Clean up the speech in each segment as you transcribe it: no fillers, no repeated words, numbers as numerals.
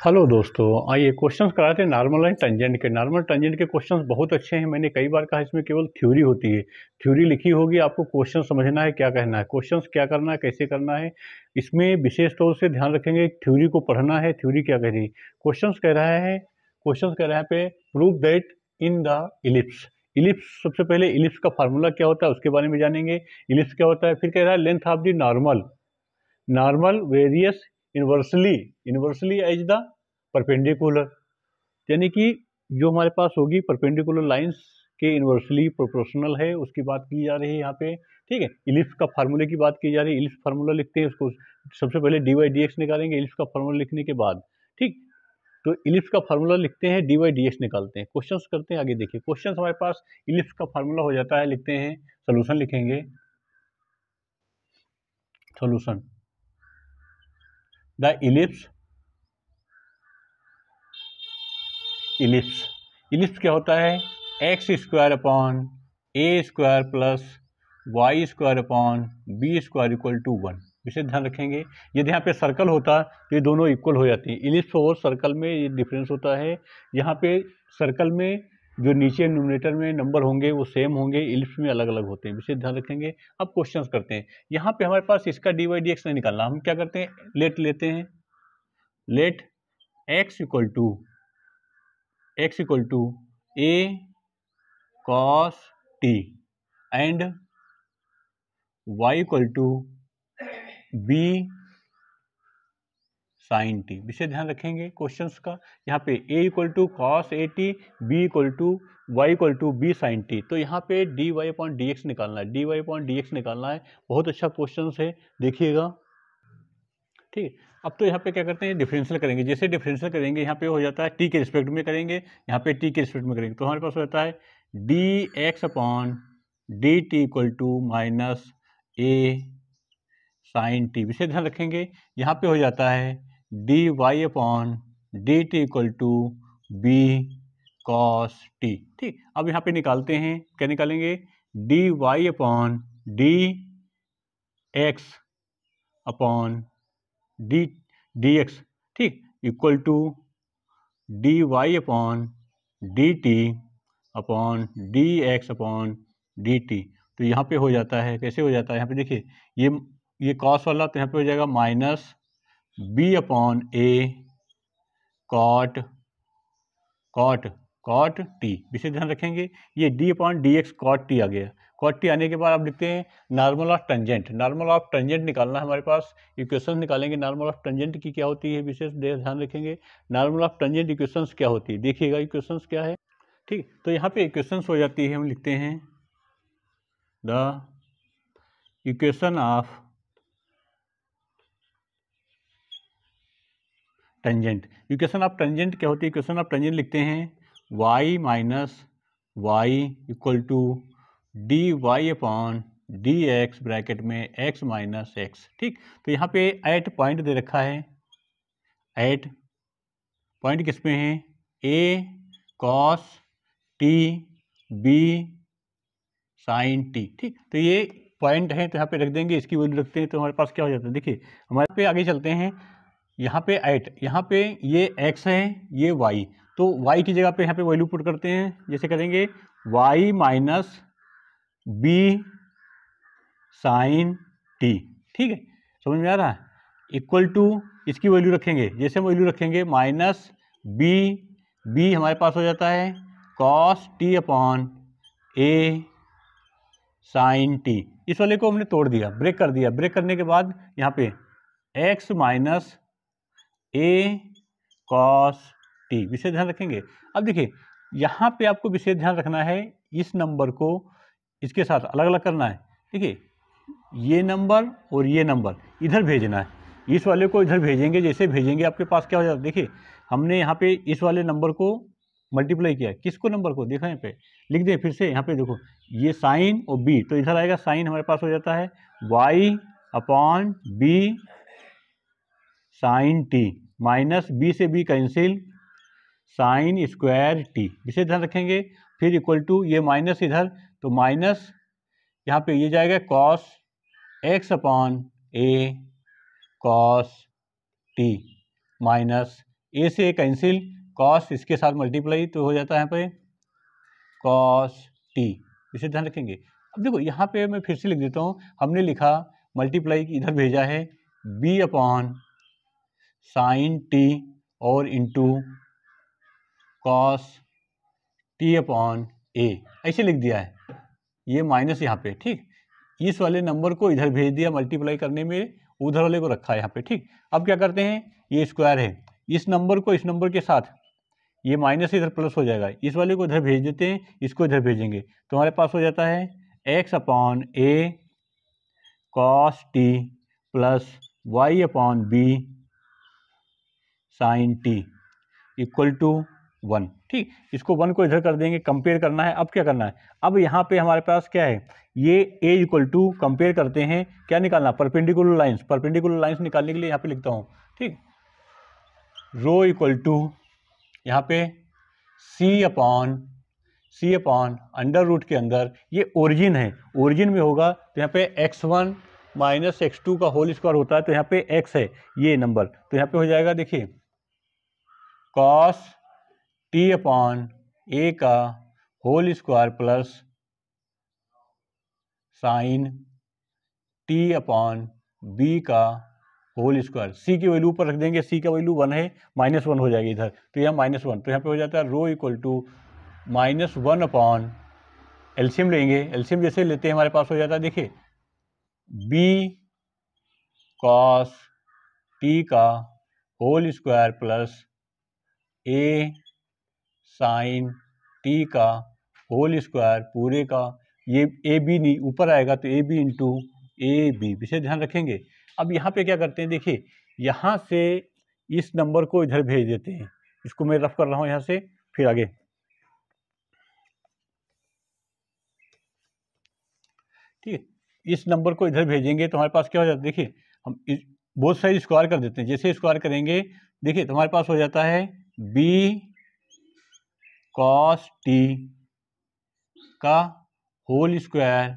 Hello दोस्तों, आइए questions कराते हैं नॉर्मल एंड टेंजेंट के। नॉर्मल टेंजेंट के क्वेश्चंस बहुत अच्छे हैं। मैंने कई बार कहा इसमें केवल थ्योरी होती है। थ्योरी लिखी होगी, आपको क्वेश्चन समझना है क्या कहना है, क्वेश्चंस क्या करना है, कैसे करना है। इसमें विशेष तौर से ध्यान रखेंगे, थ्योरी को पढ़ना है। थ्योरी क्या कह रही है, क्वेश्चंस कह रहा है पे prove that in the ellipse. Ellipse, सबसे पहले इलिप्स का फार्मूला क्या होता है उसके बारे में जानेंगे। इलिप्स क्या होता है, फिर कह रहा है length of the normal varies inversely as the perpendicular, यानी कि जो हमारे पास होगी परपेंडिकुलर लाइंस के इनवर्सली प्रोपोर्शनल है, उसकी बात की जा रही है यहाँ पे। ठीक है, इलिप्स का फार्मूले की बात की जा रही है। इलिप्स फार्मूला लिखते हैं, उसको सबसे पहले डी वाई डी एक्स निकालेंगे इलिप्स का फार्मूला लिखने के बाद। ठीक, तो इलिप्स का फार्मूला लिखते हैं, डी वाई डी एक्स निकालते हैं, क्वेश्चंस करते हैं। आगे देखिए, क्वेश्चंस हमारे पास इलिप्स का फार्मूला हो जाता है, लिखते हैं, सोल्यूशन लिखेंगे। सोल्यूशन, द इलिप्स क्या होता है, X square upon A square plus Y square upon B square equal to 1। विशेष ध्यान रखेंगे, यदि यहाँ पे सर्कल होता तो ये दोनों इक्वल हो जाती है। इलिप्स और सर्कल में ये डिफरेंस होता है। यहाँ पे सर्कल में जो नीचे न्यूमरेटर में नंबर होंगे वो सेम होंगे, इलिप्स में अलग अलग होते हैं। विशेष ध्यान रखेंगे। अब क्वेश्चंस करते हैं। यहाँ पे हमारे पास इसका डी वाई डी एक्स नहीं निकालना, हम क्या करते हैं, लेट लेते हैं। Let X equal to A cos T and y equal to B sign T. विषय ध्यान रखेंगे क्वेश्चंस का। यहाँ पे a equal to cos A T, B equal to Y equal to B sign T. तो यहाँ पे D Y upon D X निकालना है, D Y upon D X निकालना है। बहुत अच्छा क्वेश्चन है, देखिएगा। ठीक, अब तो यहाँ पे क्या करते हैं, डिफरेंशियल करेंगे। जैसे डिफरेंशियल करेंगे यहाँ पे हो जाता है टी के रिस्पेक्ट में करेंगे, यहाँ पे टी के रिस्पेक्ट में करेंगे, तो हमारे पास हो जाता है d x upon d t equal to minus a sign t. विशेष ध्यान रखेंगे, यहाँ पे हो जाता है D Y upon d t equal to b cos t. ठीक, अब यहाँ पे निकालते हैं, क्या निकालेंगे, d Y upon D x upon D x, ठीक, equal to D Y upon d t upon D x upon d t. तो यहाँ पे हो जाता है, कैसे हो जाता है, यहाँ पे देखिए, ये कॉस वाला, तो यहाँ पे हो जाएगा minus b upon a cot t. विशेष ध्यान रखेंगे, ये d upon D x cot t आ गया। कॉट टी आने के बाद आप लिखते हैं normal of tangent. Normal of tangent निकालना है हमारे पास। इक्वेशन निकालेंगे नॉर्मल ऑफ टेंजेंट की क्या होती है, विशेष ध्यान रखेंगे। नॉर्मल ऑफ टेंजेंट इक्वेशंस क्या होती है, देखिएगा इक्वेशंस क्या है। ठीक, तो यहाँ पे इक्वेशंस हो जाती है, हम लिखते हैं the equation of tangent. Equation of tangent क्या होती है, इक्वेशन ऑफ टेंजेंट लिखते हैं y minus Y equal to D Y upon D X bracket में x माइनस एक्स। ठीक, तो यहाँ पे एट पॉइंट दे रखा है, एट पॉइंट किस में है, a cos T B sign T. ठीक, तो ये पॉइंट है, तो यहाँ पे रख देंगे, इसकी वैल्यू रखते हैं, तो हमारे पास क्या हो जाता है, देखिए हमारे पे आगे चलते हैं। यहाँ पे एट, यहाँ पे ये x है, ये y, तो y की जगह पे यहाँ पे वैल्यू पुट करते हैं। जैसे करेंगे y minus B sign T. ठीक है, समझ में आ रहा है, इक्वल टू, इसकी वैल्यू रखेंगे, जैसे हम वैल्यू रखेंगे माइनस बी हमारे पास हो जाता है cos t upon a sign T. इस वाले को हमने तोड़ दिया, ब्रेक कर दिया। ब्रेक करने के बाद यहाँ पे x माइनस ए कॉस टी। विशेष ध्यान रखेंगे। अब देखिए, यहाँ पे आपको विशेष ध्यान रखना है, इस नंबर को इसके साथ अलग अलग करना है। देखिए, ये नंबर और ये नंबर इधर भेजना है, इस वाले को इधर भेजेंगे। जैसे भेजेंगे आपके पास क्या हो जाता है, देखिए हमने यहाँ पे इस वाले नंबर को मल्टीप्लाई किया, किसको, नंबर को, देखो यहाँ पे लिख दें फिर से। यहाँ पे देखो, ये साइन और बी, तो इधर आएगा साइन, हमारे पास हो जाता है y upon B sign t, minus b से b cancel, sin square t. विशेष ध्यान रखेंगे। फिर इक्वल टू, ये माइनस इधर, तो माइनस यहाँ पे ये जाएगा cos x upon A cos T minus ए से कैंसिल, कॉस इसके साथ मल्टीप्लाई तो हो जाता है यहाँ पे कॉस टी, इसे ध्यान रखेंगे। अब देखो यहाँ पे मैं फिर से लिख देता हूँ, हमने लिखा मल्टीप्लाई इधर भेजा है बी अपॉन साइन टी और इंटू कॉस टी अपॉन ए, ऐसे लिख दिया है, ये माइनस यहाँ पे, ठीक। इस वाले नंबर को इधर भेज दिया मल्टीप्लाई करने में, उधर वाले को रखा है यहाँ पे, ठीक। अब क्या करते हैं, ये स्क्वायर है, इस नंबर को इस नंबर के साथ, ये माइनस इधर प्लस हो जाएगा, इस वाले को इधर भेज देते हैं, इसको इधर भेजेंगे तो हमारे पास हो जाता है X upon A cos T plus Y upon B sign T equal to 1, ठीक। इसको 1 को इधर कर देंगे, कंपेयर करना है। अब क्या करना है, अब यहाँ पे हमारे पास क्या है, ये a इक्वल टू कंपेयर करते हैं, क्या निकालना, परपेंडिकुलर लाइंस। परपेंडिकुलर लाइंस निकालने के लिए यहाँ पे लिखता हूँ, ठीक, रो इक्वल टू यहाँ पे c अपॉन अंडर रूट के अंदर, ये ओरिजिन है, ओरिजिन में होगा तो यहाँ पे x1 माइनस x2 का होल स्क्वायर होता है, तो यहाँ पे x है ये नंबर, तो यहाँ पे हो जाएगा देखिए कॉस टी अपॉन ए का whole square plus sine T upon B का होल स्क्वायर। सी की वैल्यू ऊपर रख देंगे, सी का वैल्यू 1 है, -1 हो जाएगी इधर, तो यहाँ -1, तो यहाँ पे हो जाता है rho equal to -1 upon, LCM लेंगे, एलसीएम जैसे लेते हैं हमारे पास हो जाता है देखिए बी कॉस टी का होल स्क्वायर प्लस ए साइन टी का होल स्क्वायर पूरे का, ये ए बी नहीं ऊपर आएगा तो A B into A B, विषय ध्यान रखेंगे। अब यहाँ पे क्या करते हैं, देखिए यहाँ से इस नंबर को इधर भेज देते हैं, इसको मैं रफ कर रहा हूँ यहाँ से, फिर आगे, ठीक है, इस नंबर को इधर भेजेंगे तो हमारे पास क्या हो जाता है, देखिए हम बोथ साइड स्क्वायर कर देते हैं, जैसे स्क्वायर करेंगे देखिए तो हमारे पास हो जाता है बी कॉस टी का होल स्क्वायर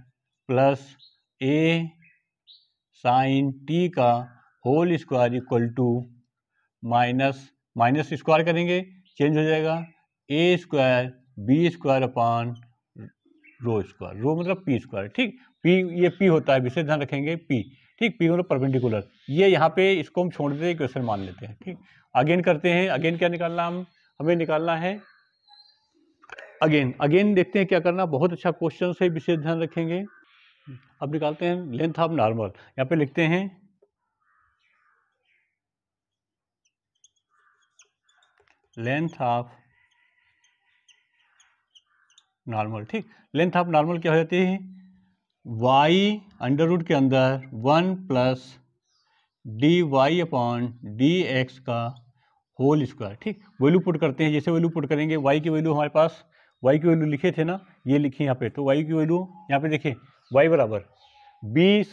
प्लस ए साइन टी का whole square equal to minus square करेंगे चेंज हो जाएगा a square b square upon rho square, rho मतलब पी स्क्वायर, ठीक। पी ये पी होता है, विशेष ध्यान रखेंगे पी, ठीक, पी मतलब परपेंडिकुलर, ये यहाँ पे इसको हम छोड़ देते हैं, क्वेश्चन मान लेते हैं, ठीक। अगेन करते हैं, अगेन क्या निकालना, हमें निकालना है अगेन देखते हैं क्या करना, बहुत अच्छा क्वेश्चन है, विशेष ध्यान रखेंगे। अब निकालते हैं लेंथ ऑफ नॉर्मल, यहाँ पे लिखते हैं लेंथ ऑफ नॉर्मल, ठीक। लेंथ ऑफ नॉर्मल क्या हो जाती है, y अंडर रूट के अंदर 1 plus D Y upon D X का होल स्क्वायर, ठीक। वैल्यू पुट करते हैं, जैसे वैल्यू पुट करेंगे, y की वैल्यू हमारे पास, y की वैल्यू लिखे थे ना, ये लिखी यहाँ पे, तो y की वैल्यू यहाँ पे देखिए y बराबर b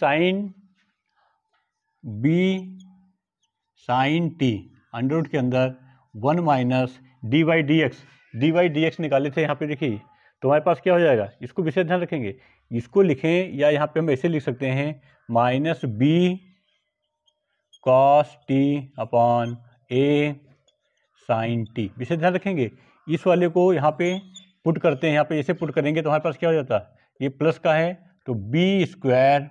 sine T under root के अंदर 1 minus D Y D X निकाले थे यहाँ पे देखिए, तो हमारे पास क्या हो जाएगा, इसको विशेष ध्यान रखेंगे, इसको लिखें या यहाँ पे हम ऐसे लिख सकते हैं minus b cos t upon a sign t, विशेष ध्यान रखेंगे। इस वाले को यहाँ पे पुट करते हैं, यहाँ पे ऐसे पुट करेंगे तो हमारे पास क्या हो जाता है, ये प्लस का है तो b square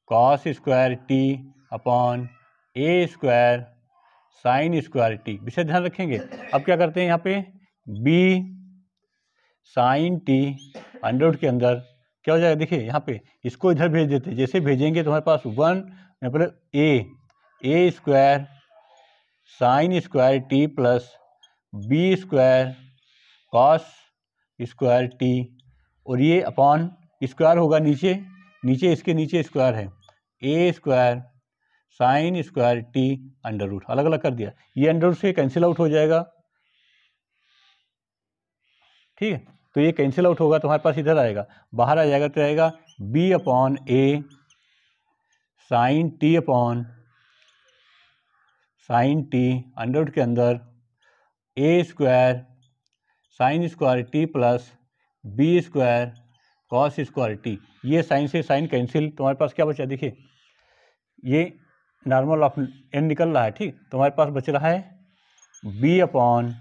cos square t upon ए स्क्वायर साइन स्क्वायर टी, विशेष ध्यान रखेंगे। अब क्या करते हैं, यहाँ पे b sign T under root के अंदर क्या हो जाएगा, देखिए यहाँ पे इसको इधर भेज देते हैं, जैसे भेजेंगे तो हमारे पास 1 यहाँ पर a square sin square t plus b square cos square t, और ये अपॉन स्क्वायर होगा नीचे इसके नीचे स्क्वायर है a square sin square t under root, अलग अलग कर दिया, ये अंडर रूट से कैंसिल आउट हो जाएगा, ठीक है। तो ये कैंसिल आउट होगा तो हमारे पास इधर आएगा, बाहर आ जाएगा तो आएगा b upon a sign T upon sin T under root के अंदर a square sin square t plus b square cos square t, ये साइन से साइन कैंसिल, तो हमारे पास क्या बचा, देखिए ये नॉर्मल ऑफ एन निकल रहा है, ठीक। तो हमारे पास बच रहा है b upon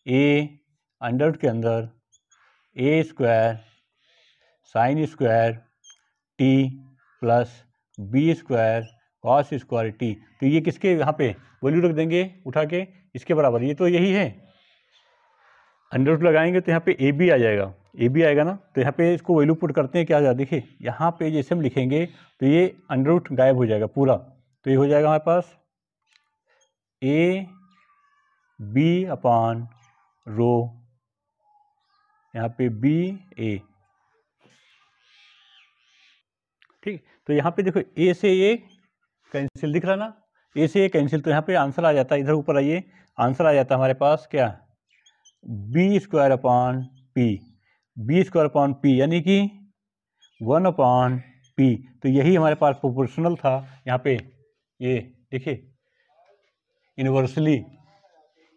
a under root के अंदर a square sin square t plus b square cos square t. तो ये किसके यहाँ पे वैल्यू रख देंगे उठा के, इसके बराबर, ये तो यही है। अंडर रूट लगाएंगे तो यहाँ पे ए बी आ जाएगा, ए बी आएगा ना। तो यहाँ पे इसको वैल्यू पुट करते हैं, क्या आ जाए देखिए, यहाँ पे जैसे हम लिखेंगे तो ये अंडर रूट गायब हो जाएगा पूरा। तो ये हो जाएगा हमारे पास ए बी अपॉन रो, यहाँ पे बी ए, ठीक। तो यहाँ पे देखो ए से ए कैंसिल दिख रहा ना, ए से ए कैंसिल, तो यहाँ पे आंसर आ जाता है, इधर ऊपर आइए, आंसर आ जाता है हमारे पास क्या, B square upon P, B square upon P यानी कि 1 अपॉन पी। तो यही हमारे पास प्रोपोर्शनल था यहाँ पे, ये देखिए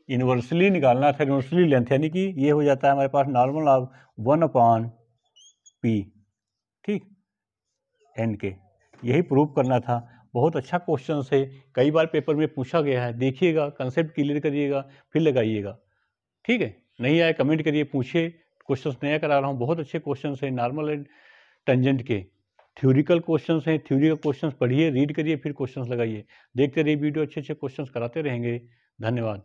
इन्वर्सली निकालना था, इन्वर्सली लेंथ, यानी कि ये हो जाता है हमारे पास नॉर्मल ऑफ 1 अपॉन पी, ठीक, एन के। यही प्रूव करना था। बहुत अच्छा क्वेश्चन है, कई बार पेपर में पूछा गया है, देखिएगा, कंसेप्ट क्लियर करिएगा, फिर लगाइएगा, ठीक है। नहीं आए कमेंट करिए, पूछिए, क्वेश्चंस नया करा रहा हूँ, बहुत अच्छे क्वेश्चंस हैं नॉर्मल एंड टेंजेंट के। थ्योरिकल क्वेश्चंस हैं, थ्योरिकल क्वेश्चंस पढ़िए, रीड करिए, फिर क्वेश्चंस लगाइए। देखते रहिए वीडियो, अच्छे अच्छे क्वेश्चंस कराते रहेंगे। धन्यवाद।